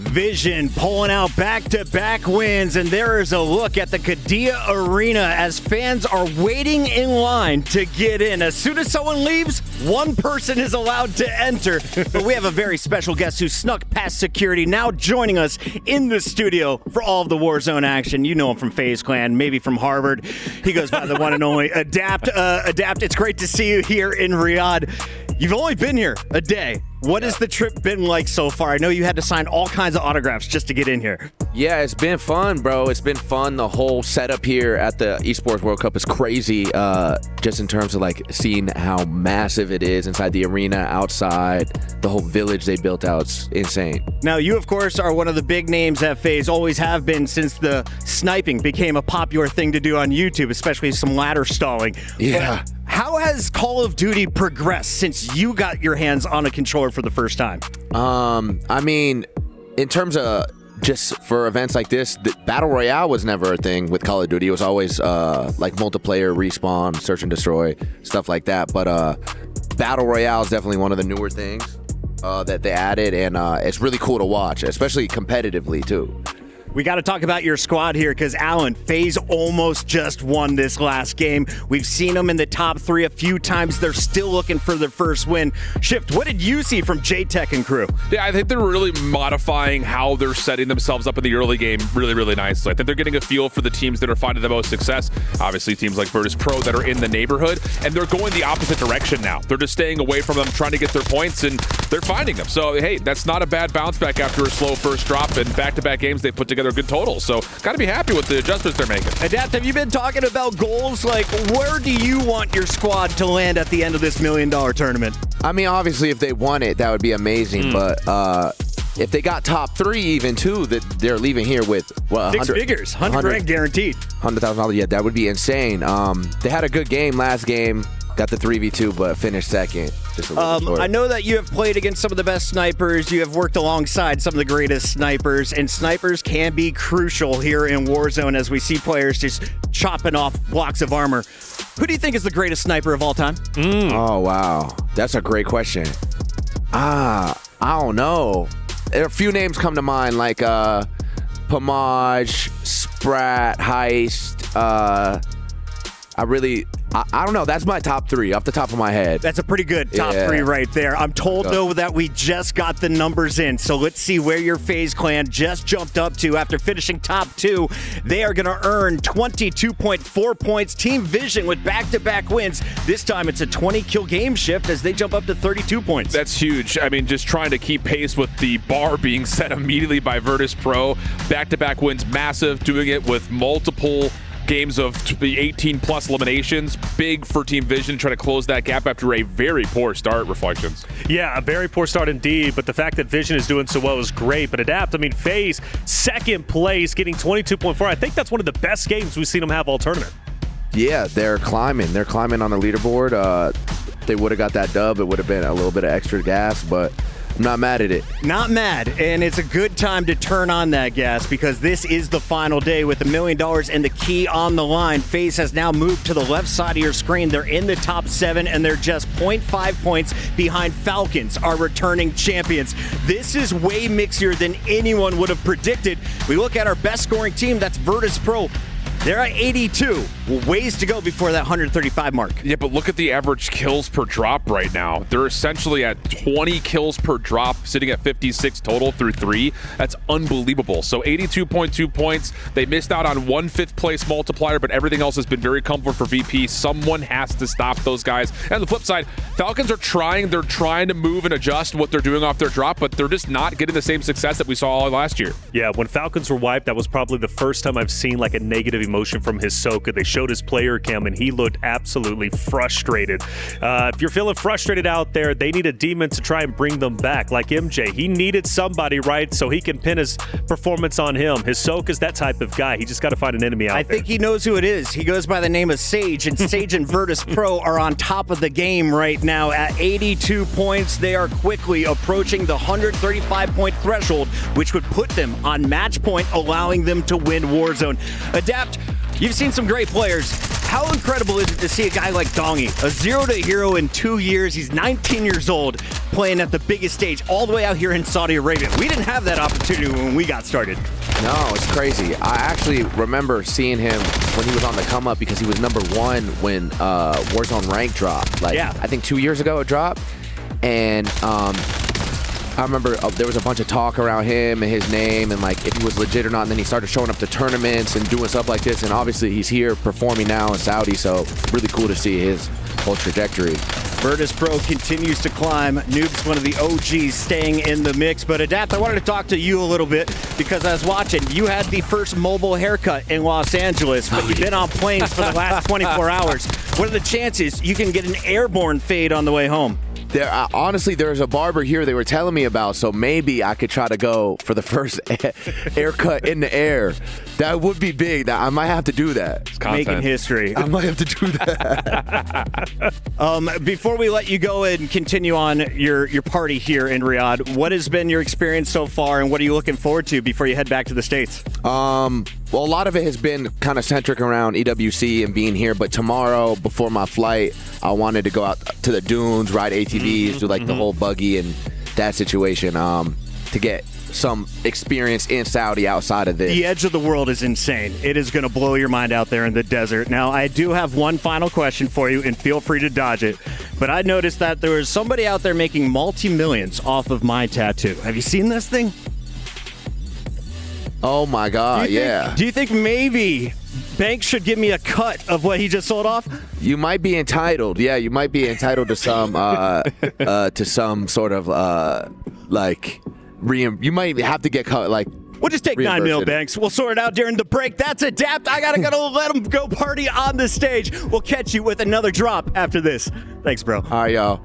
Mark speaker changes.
Speaker 1: Vision pulling out back-to-back wins, and there is a look at the Qiddiya Arena as fans are waiting in line to get in. As soon as someone leaves, one person is allowed to enter. But we have a very special guest who snuck past security, now joining us in the studio for all of the Warzone action. You know him from FaZe Clan, maybe from Harvard. He goes by the one and only Adapt. Adapt, it's great to see you here in Riyadh. You've only been here a day. What has the trip been like so far? I know you had to sign all kinds of autographs just to get in here.
Speaker 2: Yeah, it's been fun, bro. It's been fun. The whole setup here at the Esports World Cup is crazy, just in terms of like seeing how massive it is inside the arena, outside, the whole village they built out. It's insane. Now,
Speaker 1: you, of course, are one of the big names at FaZe, always have been since the sniping became a popular thing to do on YouTube, especially some ladder stalling.
Speaker 2: Yeah.
Speaker 1: But how has Call of Duty progressed since you got your hands on a controller for the first time?
Speaker 2: I mean, in terms of just for events like this, the Battle Royale was never a thing with Call of Duty. It was always like multiplayer, respawn, search and destroy, stuff like that. But Battle Royale is definitely one of the newer things that they added, and it's really cool to watch, especially competitively too.
Speaker 1: We got to talk about your squad here because, Alan, FaZe almost just won this last game. We've seen them in the top 3 a few times. They're still looking for their first win. Shift, what did you see from J-Tech and crew?
Speaker 3: Yeah, I think they're really modifying how they're setting themselves up in the early game really, really nicely. I think they're getting a feel for the teams that are finding the most success. Obviously, teams like Virtus Pro that are in the neighborhood, and they're going the opposite direction now. They're just staying away from them, trying to get their points, and they're finding them. So, hey, that's not a bad bounce back after a slow first drop, and back-to-back games they put together a good total. So got to be happy with the adjustments they're making.
Speaker 1: Adapt, have you been talking about goals? Like, where do you want your squad to land at the end of this $1 million tournament?
Speaker 2: I mean, obviously, if they won it, that would be amazing. But if they got top 3 even too, that they're leaving here with what,
Speaker 1: 6 figures, 100 grand guaranteed.
Speaker 2: $100,000, yeah, that would be insane. They had a good game last game. Got the 3v2, but finished second. Just a little short.
Speaker 1: I know that you have played against some of the best snipers. You have worked alongside some of the greatest snipers, and snipers can be crucial here in Warzone as we see players just chopping off blocks of armor. Who do you think is the greatest sniper of all time?
Speaker 2: Oh, wow. That's a great question. I don't know. There are a few names come to mind, like Pomage, Sprat, Heist. I don't know. That's my top 3 off the top of my head.
Speaker 1: That's a pretty good top 3 right there. I'm told, though, that we just got the numbers in. So let's see where your FaZe Clan just jumped up to after finishing top 2. They are going to earn 22.4 points. Team Vision with back-to-back wins. This time it's a 20-kill game shift as they jump up to 32 points.
Speaker 3: That's huge. I mean, just trying to keep pace with the bar being set immediately by Virtus Pro. Back-to-back wins, massive. Doing it with multiple games of the 18-plus eliminations. Big for Team Vision, trying to close that gap after a very poor start, Reflections.
Speaker 4: Yeah, a very poor start indeed, but the fact that Vision is doing so well is great. But Adapt, I mean, FaZe, second place, getting 22.4. I think that's one of the best games we've seen them have all tournament.
Speaker 2: Yeah, they're climbing. They're climbing on the leaderboard. They would have got that dub. It would have been a little bit of extra gas, but I'm not mad at it.
Speaker 1: Not mad, and it's a good time to turn on that gas because this is the final day with $1 million and the key on the line. FaZe has now moved to the left side of your screen. They're in the top 7, and they're just 0.5 points behind Falcons, our returning champions. This is way mixier than anyone would have predicted. We look at our best scoring team, that's Virtus Pro. They're at 82. Ways to go before that 135 mark.
Speaker 3: Yeah, but look at the average kills per drop right now. They're essentially at 20 kills per drop, sitting at 56 total through 3. That's unbelievable. So 82.2 points. They missed out on 1 5th-place multiplier, but everything else has been very comfortable for VP. Someone has to stop those guys. And on the flip side, Falcons are trying. They're trying to move and adjust what they're doing off their drop, but they're just not getting the same success that we saw last year.
Speaker 4: Yeah, when Falcons were wiped, that was probably the first time I've seen like a negative emotion from Hisoka. They showed his player cam, and he looked absolutely frustrated. If you're feeling frustrated out there, they need a demon to try and bring them back, like MJ. He needed somebody, right, so he can pin his performance on him. Hisoka's that type of guy. He just got to find an enemy out there.
Speaker 1: I think he knows who it is. He goes by the name of Sage, and Sage and Virtus Pro are on top of the game right now at 82 points. They are quickly approaching the 135-point threshold, which would put them on match point, allowing them to win Warzone. Adapt, You've seen some great players. How incredible is it to see a guy like Dongy, a 0 to hero in 2 years? He's 19 years old, playing at the biggest stage all the way out here in Saudi Arabia. We didn't have that opportunity when we got started.
Speaker 2: No, it's crazy. I actually remember seeing him when he was on the come up because he was #1 when Warzone rank dropped. Like,
Speaker 1: yeah.
Speaker 2: I think 2 years ago it dropped. And I remember there was a bunch of talk around him and his name and like if he was legit or not. And then he started showing up to tournaments and doing stuff like this. And obviously he's here performing now in Saudi. So really cool to see his whole trajectory.
Speaker 1: Virtus Pro continues to climb. Noob's one of the OGs staying in the mix. But Adapt, I wanted to talk to you a little bit because I was watching. You had the first mobile haircut in Los Angeles, but you've been on planes for the last 24 hours. What are the chances you can get an airborne fade on the way home?
Speaker 2: Honestly, there's a barber here they were telling me about, so maybe I could try to go for the first haircut in the air. That would be big. I might have to do that.
Speaker 1: Making history.
Speaker 2: I might have to do that.
Speaker 1: Before we let you go and continue on your party here in Riyadh, what has been your experience so far, and what are you looking forward to before you head back to the States?
Speaker 2: Well, a lot of it has been kind of centric around EWC and being here, but tomorrow, before my flight, I wanted to go out to the dunes, ride ATVs, do like the whole buggy and that situation to get some experience in Saudi outside of this.
Speaker 1: The edge of the world is insane. It is going to blow your mind out there in the desert. Now, I do have one final question for you, and feel free to dodge it. But I noticed that there was somebody out there making multi-millions off of my tattoo. Have you seen this thing?
Speaker 2: Oh my God, yeah.
Speaker 1: Do you think maybe Banks should give me a cut of what he just sold off?
Speaker 2: You might be entitled. Yeah, you might be entitled to some sort of like you might have to get cut like.
Speaker 1: We'll just take 9 mil, Banks. We'll sort it out during the break. That's Adapt. I gotta let him go party on the stage. We'll catch you with another drop after this. Thanks, bro.
Speaker 2: All right, y'all.